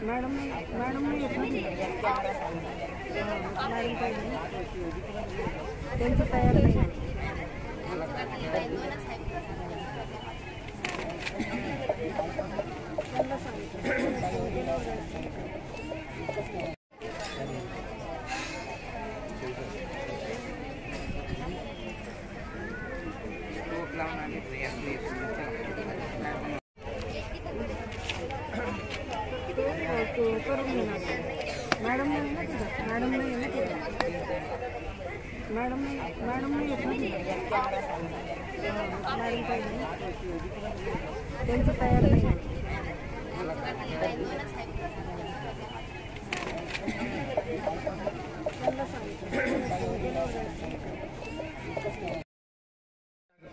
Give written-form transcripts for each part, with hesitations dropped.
Madam त्यांचं तयार नाही. त्यांचं तयार नाही.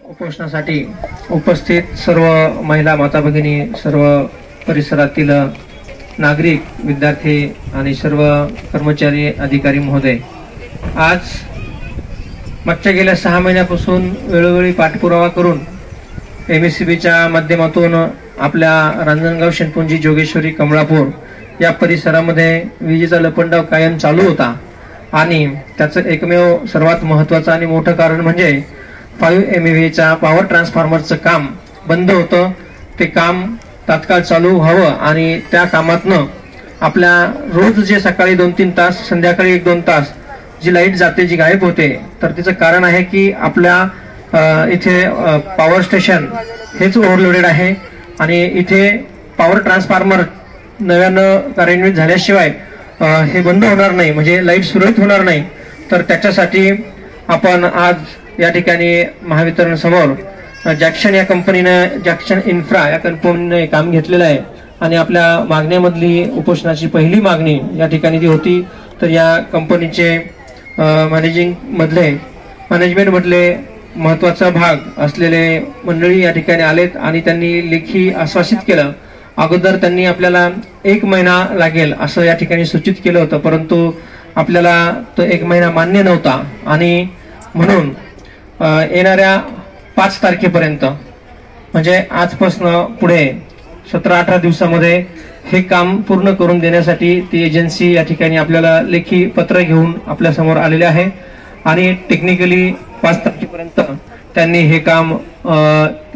उपोषणासाठी उपस्थित सर्व महिला माता भगिनी, सर्व परिसरातील नागरिक, विद्यार्थी आणि सर्व कर्मचारी, अधिकारी महोदय, आज मागच्या गेल्या 6 महिन्यापासून वेळोवेळी पाठपुरावा करून MSCBच्या माध्यमातून आपल्या रांजणगाव, शेणपुंजी, जोगेश्वरी, कमळापूर या परिसरामध्ये विजेचा लपंडाव कायम चालू होता आणि त्याचं एकमेव सर्वात महत्त्वाचं आणि मोठं कारण म्हणजे 5 MVAच्या पॉवर ट्रान्सफॉर्मरचं काम बंद होतं. ते काम तात्काळ चालू व्हावं आणि त्या कामातनं आपल्या रोज जे सकाळी 2-3 तास, संध्याकाळी 1-2 तास जी लाईट जाते, जी गायब होते, तर तिचं कारण आहे की आपल्या इथे पॉवर स्टेशन हेच ओव्हरलोडेड आहे आणि इथे पॉवर ट्रान्सफॉर्मर नव्यानं कार्यान्वित झाल्याशिवाय हे बंद होणार नाही, म्हणजे लाईट सुरळीत होणार नाही. तर त्याच्यासाठी आपण आज या ठिकाणी महावितरण समोर जॅक्शन या कंपनीनं, जॅक्शन इन्फ्रा या कंपनीने काम घेतलेलं आहे आणि आपल्या मागण्यामधली उपोषणाची पहिली मागणी या ठिकाणी ती होती. तर या कंपनीचे मॅनेजमेंट मधले महत्वाचा भाग असलेले मंडळी या ठिकाणी आलेत आणि त्यांनी लेखी आश्वासित केलं. अगोदर त्यांनी आपल्याला 1 महिना लागेल असं या ठिकाणी सूचित केलं होतं, परंतु आपल्याला तो 1 महिना मान्य नव्हता आणि म्हणून येणाऱ्या 5 तारखेपर्यंत, म्हणजे आजपासून पुढे 17-18 दिवसामध्ये हे काम पूर्ण करून देण्यासाठी ती एजन्सी या ठिकाणी आपल्याला लेखी पत्र घेऊन आपल्या समोर आलेले आहे आणि टेक्निकली 5 तारखेपर्यंत त्यांनी हे काम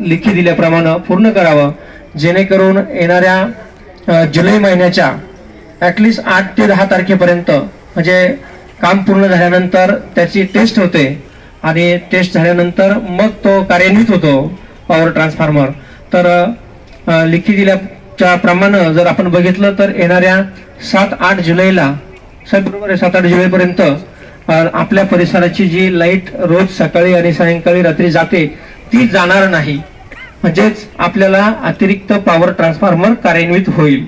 लेखी दिल्याप्रमाणे पूर्ण करावं, जेणेकरून येणाऱ्या जुलै महिन्याच्या ॲटलिस्ट 8 ते 10 तारखेपर्यंत म्हणजे काम पूर्ण झाल्यानंतर त्याची टेस्ट होते आणि टेस्ट झाल्यानंतर मग तो कार्यान्वित होतो पॉवर ट्रान्सफॉर्मर. तर लेखी दिल्याच्या प्रमाणे जर आपण बघितलं तर येणाऱ्या 7-8 जुलैला, बरोबर आहे, 7-8 जुलैपर्यंत आपल्या परिसराची जी लाईट रोज सकाळी आणि सायंकाळी रात्री जाते ती जाणार नाही, म्हणजेच आपल्याला अतिरिक्त पॉवर ट्रान्सफॉर्मर कार्यान्वित होईल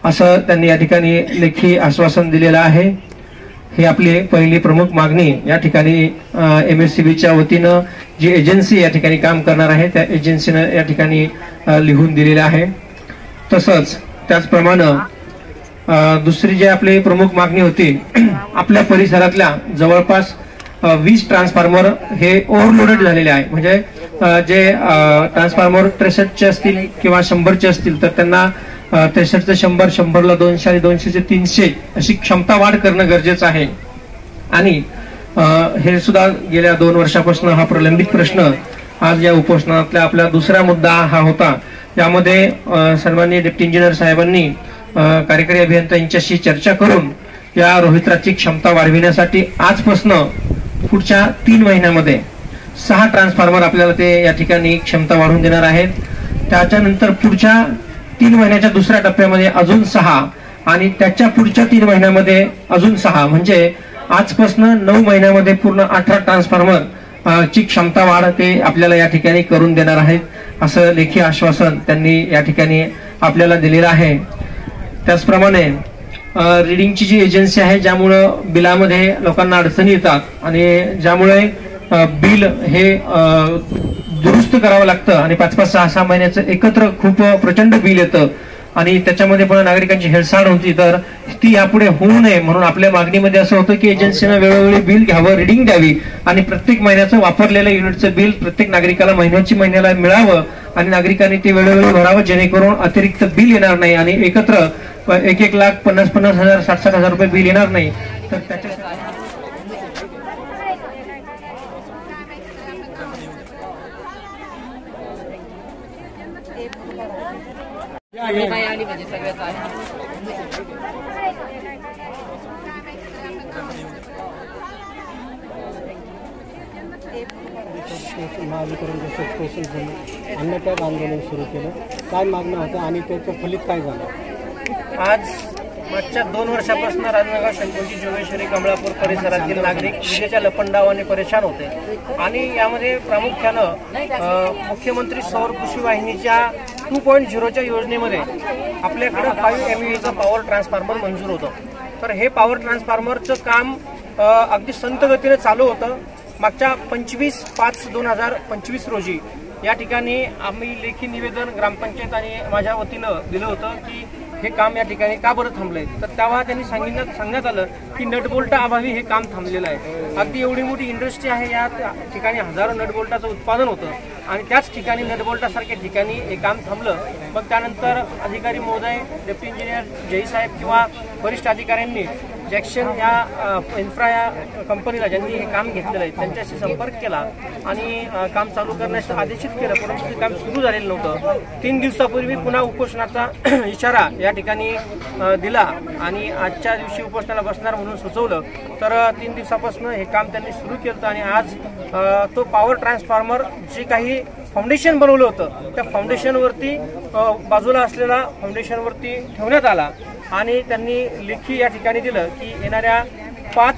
असं त्यांनी या ठिकाणी लेखी आश्वासन दिलेलं आहे. ही आपली पहिली प्रमुख मागणी या ठिकाणी MSCBच्या वतीनं जी एजन्सी या ठिकाणी काम करणार आहे त्या एजन्सीनं या ठिकाणी लिहून दिलेलं आहे. तसंच त्याचप्रमाणे दुसरी जी आपली प्रमुख मागणी होती, आपल्या परिसरातल्या जवळपास 20 ट्रान्सफॉर्मर हे ओव्हरलोडेड झालेले आहे, म्हणजे जे ट्रान्सफॉर्मर 63चे असतील किंवा 100चे असतील तर त्यांना 63चे 100, 100ला 200 आणि 200चे 300 अशी क्षमता वाढ करणं गरजेचं आहे. आणि हे सुद्धा गेल्या 2 वर्षापासून हा प्रलंबित प्रश्न आज या उपोषणातला आपला दुसरा मुद्दा हा होता. यामध्ये सन्माननीय डेप्टी इंजिनियर साहेबांनी कार्यकारी अभियंता यांच्याशी चर्चा करून या रोहित्राची क्षमता वाढविण्यासाठी आजपासून पुढच्या 3 महिन्यामध्ये 6 ट्रान्सफॉर्मर आपल्याला ते या ठिकाणी क्षमता वाढवून देणार आहेत. त्याच्यानंतर पुढच्या 3 महिन्याच्या दुसऱ्या टप्प्यामध्ये अजून 6 आणि त्याच्या पुढच्या 3 महिन्यामध्ये अजून 6, म्हणजे आजपासून 9 महिन्यामध्ये पूर्ण 18 ट्रान्सफॉर्मर ची क्षमता वाढ ते आपल्याला या ठिकाणी करून देणार आहेत असं लेखी आश्वासन त्यांनी या ठिकाणी आपल्याला दिलेलं आहे. त्याचप्रमाणे रिडिंगची जी एजन्सी आहे, ज्यामुळं बिलामध्ये लोकांना अडचणी येतात आणि ज्यामुळे बिल हे दुरुस्त करावं लागतं आणि 5-5, 6-6 महिन्याचं एकत्र खूप प्रचंड बिल येतं आणि त्याच्यामध्ये पण नागरिकांची हेळसांड होती, तर ती यापुढे होऊ नये म्हणून आपल्या मागणीमध्ये असं होतं की एजन्सीनं वेळोवेळी बिल घ्यावं, रिडिंग द्यावी आणि प्रत्येक महिन्याचं वापरलेलं युनिटचं बिल प्रत्येक नागरिकाला महिन्याला मिळावं आणि नागरिकांनी ते वेळोवेळी भरावं, जेणेकरून अतिरिक्त बिल येणार नाही आणि एकत्र 1 लाख 50,000 60,000 रुपये बिल येणार नाही, तर त्याच्या महावितरण जसं स्पेशल झालं, अन्नत्याग आंदोलन सुरू केलं, काय मागणं होतं आणि त्याचं फलित काय झालं? आज मागच्या 2 वर्षापासून राजनगाव शंकुंजी जोगेश्वरी कमळापूर परिसरातील नागरिक विजेच्या लपंडावाने परेशान होते आणि यामध्ये प्रामुख्यानं मुख्यमंत्री सौर कृषी वाहिनीच्या 2.0च्या योजनेमध्ये आपल्याकडे 5 MVAचं पॉवर ट्रान्सफॉर्मर मंजूर होतं. तर हे पॉवर ट्रान्सफॉर्मरचं काम अगदी संत गतीने चालू होतं. मागच्या 25/5/2025 रोजी या ठिकाणी आम्ही लेखी निवेदन ग्रामपंचायत आणि माझ्या वतीनं दिलं होतं की हे काम या ठिकाणी का बरं थांबलंय. तर तेव्हा त्यांनी सांगण्यात आलं की नटबोल्टा अभावी हे काम थांबलेलं आहे. अगदी एवढी मोठी इंडस्ट्री आहे, या ठिकाणी हजारो नटबोल्टाचं उत्पादन होतं आणि त्याच ठिकाणी नटबोल्टासारख्या ठिकाणी हे काम थांबलं. मग त्यानंतर अधिकारी महोदय, डेप्टी इंजिनियर जयसाहेब किंवा वरिष्ठ अधिकाऱ्यांनी जॅक्शन या इन्फ्रा या कंपनीला ज्यांनी हे काम घेतलेलं आहे त्यांच्याशी संपर्क केला आणि काम चालू करण्यास आदेशित केलं, परंतु ते काम सुरू झालेलं नव्हतं. 3 दिवसापूर्वी पुन्हा उपोषणाचा इशारा या ठिकाणी दिला आणि आजच्या दिवशी उपोषणाला बसणार म्हणून सुचवलं. तर 3 दिवसापासून हे काम त्यांनी सुरू केलं आणि आज तो पॉवर ट्रान्सफॉर्मर जे काही फाउंडेशन बनवलं होतं त्या फाउंडेशनवरती बाजूला असलेला फाउंडेशनवरती ठेवण्यात आला आणि त्यांनी लेखी या ठिकाणी दिलं की येणाऱ्या 5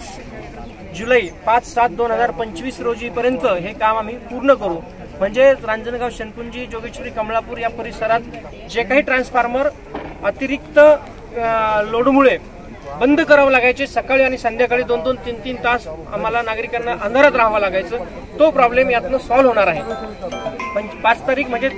जुलै 5/7/2025 रोजीपर्यंत हे काम आम्ही पूर्ण करू. म्हणजे रांजणगाव शंकुंजी जोगेश्वरी कमळापूर या परिसरात जे काही ट्रान्सफॉर्मर अतिरिक्त लोडमुळे बंद करावं लागायचे, सकाळी आणि संध्याकाळी 2-2, 3-3 तास आम्हाला नागरिकांना अंधारात राहावं लागायचं, तो प्रॉब्लेम यातनं सॉल्व्ह होणार आहे. 5 तारीख म्हणजे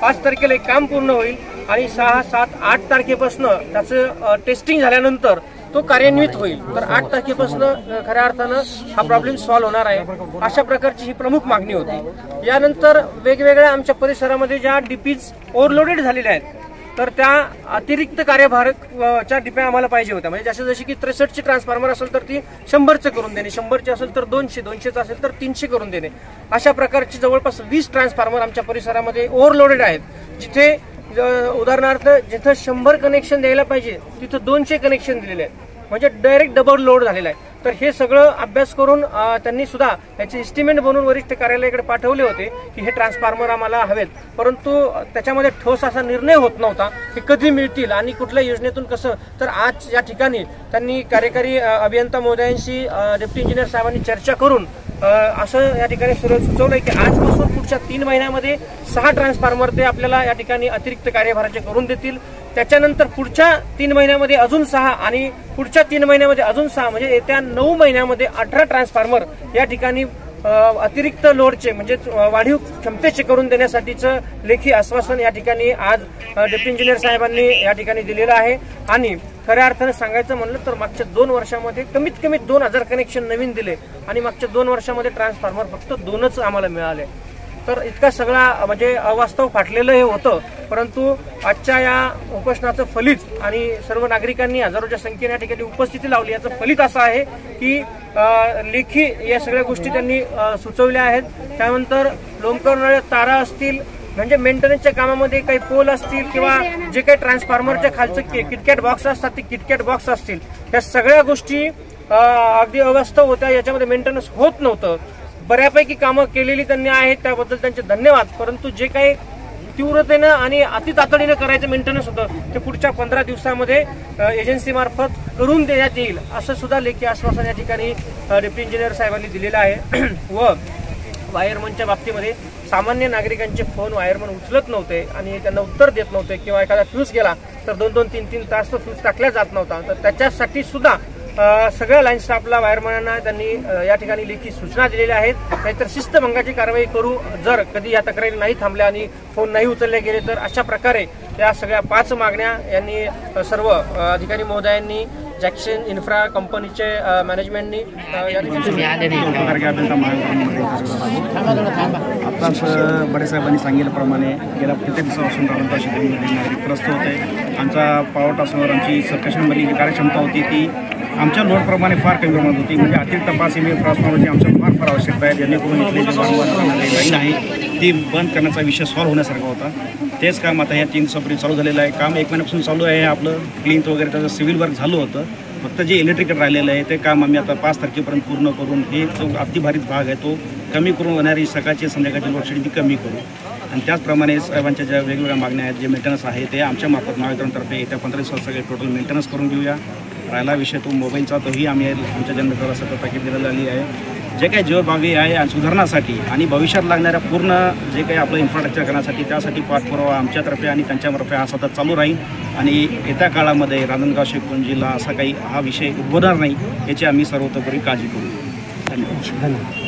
5 तारखेला एक काम पूर्ण होईल आणि 6, 7, 8 तारखेपासून त्याचं टेस्टिंग झाल्यानंतर तो कार्यान्वित होईल. तर 8 तारखेपासून खऱ्या अर्थानं हा प्रॉब्लेम सॉल्व्ह होणार आहे. अशा प्रकारची ही प्रमुख मागणी होती. यानंतर वेगवेगळ्या आमच्या परिसरामध्ये ज्या डीपीज ओव्हरलोडेड झालेल्या आहेत तर त्या अतिरिक्त कार्यभारच्या डिप्या आम्हाला पाहिजे होत्या. म्हणजे जशी की 63ची ट्रान्सफॉर्मर असेल तर ती 100चं करून देणे, 100ची असेल तर 200, 200चं असेल तर 300 करून देणे. अशा प्रकारची जवळपास 20 ट्रान्सफॉर्मर आमच्या परिसरामध्ये ओव्हरलोडेड आहेत. जिथे उदाहरणार्थ जिथं 100 कनेक्शन द्यायला पाहिजे तिथं 200 कनेक्शन दिलेले आहेत, म्हणजे डायरेक्ट डबल लोड झालेला आहे. तर हे सगळं अभ्यास करून त्यांनी सुद्धा याचे एस्टिमेट बनवून वरिष्ठ कार्यालयाकडे पाठवले होते की हे ट्रान्सफॉर्मर आम्हाला हवेत, परंतु त्याच्यामध्ये ठोस असा निर्णय होत नव्हता हे कधी मिळतील आणि कुठल्या योजनेतून कसं. तर आज या ठिकाणी त्यांनी कार्यकारी अभियंता महोदयांशी डेप्टी इंजिनियर साहेबांनी चर्चा करून असं या ठिकाणी सुचवलंय की आजपासून पुढच्या 3 महिन्यामध्ये 6 ट्रान्सफॉर्मर ते आपल्याला या ठिकाणी अतिरिक्त कार्यभाराचे करून देतील. त्याच्यानंतर पुढच्या 3 महिन्यामध्ये अजून 6 आणि पुढच्या 3 महिन्यामध्ये अजून 6, म्हणजे येत्या 9 महिन्यामध्ये 18 ट्रान्सफॉर्मर या ठिकाणी अतिरिक्त लोडचे म्हणजे वाढीव क्षमतेचे करून देण्यासाठीचं लेखी आश्वासन या ठिकाणी आज डेप्टी इंजिनियर साहेबांनी या ठिकाणी दिलेलं आहे. आणि खऱ्या अर्थानं सांगायचं म्हणलं तर मागच्या 2 वर्षामध्ये कमीत कमी 2000 कनेक्शन नवीन दिले आणि मागच्या 2 वर्षामध्ये ट्रान्सफॉर्मर फक्त 2च आम्हाला मिळाले. तर इतका सगळा म्हणजे अवास्तव फाटलेलं हे होतं, परंतु आजच्या या उपोषणाचं फलित आणि सर्व नागरिकांनी हजारोच्या संख्येने या ठिकाणी उपस्थिती लावली, याचं फलित असं आहे की लेखी या सगळ्या गोष्टी त्यांनी सुचवल्या आहेत. त्यानंतर लोंबकळणाऱ्या तारा असतील, म्हणजे मेंटेनन्सच्या कामामध्ये काही पोल असतील किंवा जे काही ट्रान्सफॉर्मरच्या खालचं किटकॅट बॉक्स असतात ते किटकॅट बॉक्स असतील, या सगळ्या गोष्टी अगदी अवास्तव होत्या. याच्यामध्ये मेंटेनन्स होत नव्हतं. बऱ्यापैकी कामं केलेली त्यांनी आहेत, त्याबद्दल त्यांचे धन्यवाद. परंतु जे काही तीव्रतेनं आणि अतितातडीनं करायचं मेंटेनन्स होतं ते पुढच्या 15 दिवसामध्ये एजन्सी मार्फत करून देण्यात येईल असं सुद्धा लेखी आश्वासन या ठिकाणी डेप्टी इंजिनियर साहेबांनी दिलेलं आहे. व वायरमनच्या बाबतीमध्ये सामान्य नागरिकांचे फोन वायरमन उचलत नव्हते आणि त्यांना उत्तर देत नव्हते किंवा एखादा फ्यूज गेला तर 2-2, 3-3 तास तो फ्यूज टाकला जात नव्हता. तर त्याच्यासाठी सुद्धा सगळ्या लाईन स्टाफला वायरमॅनांना त्यांनी या ठिकाणी लेखी सूचना दिलेल्या आहेत. नाहीतर शिस्तभंगाची कारवाई करू जर कधी या तक्रारी नाही थांबल्या आणि फोन नाही उचलले गेले तर. अशा प्रकारे या सगळ्या 5 मागण्या यांनी सर्व अधिकारी महोदयांनी जॅक्सन इन्फ्रा कंपनीचे मॅनेजमेंटनी या ठिकाणी आत्ताच बडे साहेबांनी सांगितल्याप्रमाणे गेल्या कित्येक दिवसापासून राहून शेतीमध्ये नागरिक त्रस्त होते. आमचा पॉवर टासवर आमची सबस्टेशनमधली जी कार्यक्षमता होती ती आमच्या लोडप्रमाणे फार कमी प्रमाणात होती. म्हणजे अतिरिक्त 5 MVA ट्रान्सफॉर्मरची आमच्या फार आवश्यकता आहे, जेणेकरून इथले जे लाईन आहे ती बंद करण्याचा विषय सॉल्व्ह होण्यासारखा होता. तेच काम आता ह्या 3 दिवसापूर्वी चालू झालेलं आहे. काम 1 महिन्यापासून चालू आहे. आपलं क्लिंथ वगैरे त्याचं सिव्हिल वर्क झालं होतं. फक्त जे इलेक्ट्रिकल राहिलेलं आहे ते काम आम्ही आता 5 तारखेपर्यंत पूर्ण करून हे जो अतिभारित भाग आहे तो कमी करून होणारी सकाळची संध्याकाळची लोडशेडिंग ती कमी करू. आणि त्याचप्रमाणे साहेबांच्या ज्या वेगवेगळ्या मागण्या आहेत, जे मेंटेनन्स आहे ते आमच्या मार्फत महावितरणतर्फे येत्या 15 दिवसात सगळे टोटल मेंटेनन्स करून घेऊया. राहिला विषय तो मोबाईलचा, तोही आम्ही आमच्या जनतेला सतत ताकीद दिलेली आली आहे. जे काही जीवभावी आहे आणि सुधारण्यासाठी आणि भविष्यात लागणाऱ्या पूर्ण जे काही आपलं इन्फ्रास्ट्रक्चर करण्यासाठी त्यासाठी पाठपुरावा आमच्यातर्फे आणि त्यांच्यामार्फे हा सतत चालू राहील. आणि येत्या काळामध्ये रांजणगाव शेखपुंजीला असा काही हा विषय उद्भवणार नाही याची आम्ही सर्वतोपरी काळजी करू. धन्यवाद.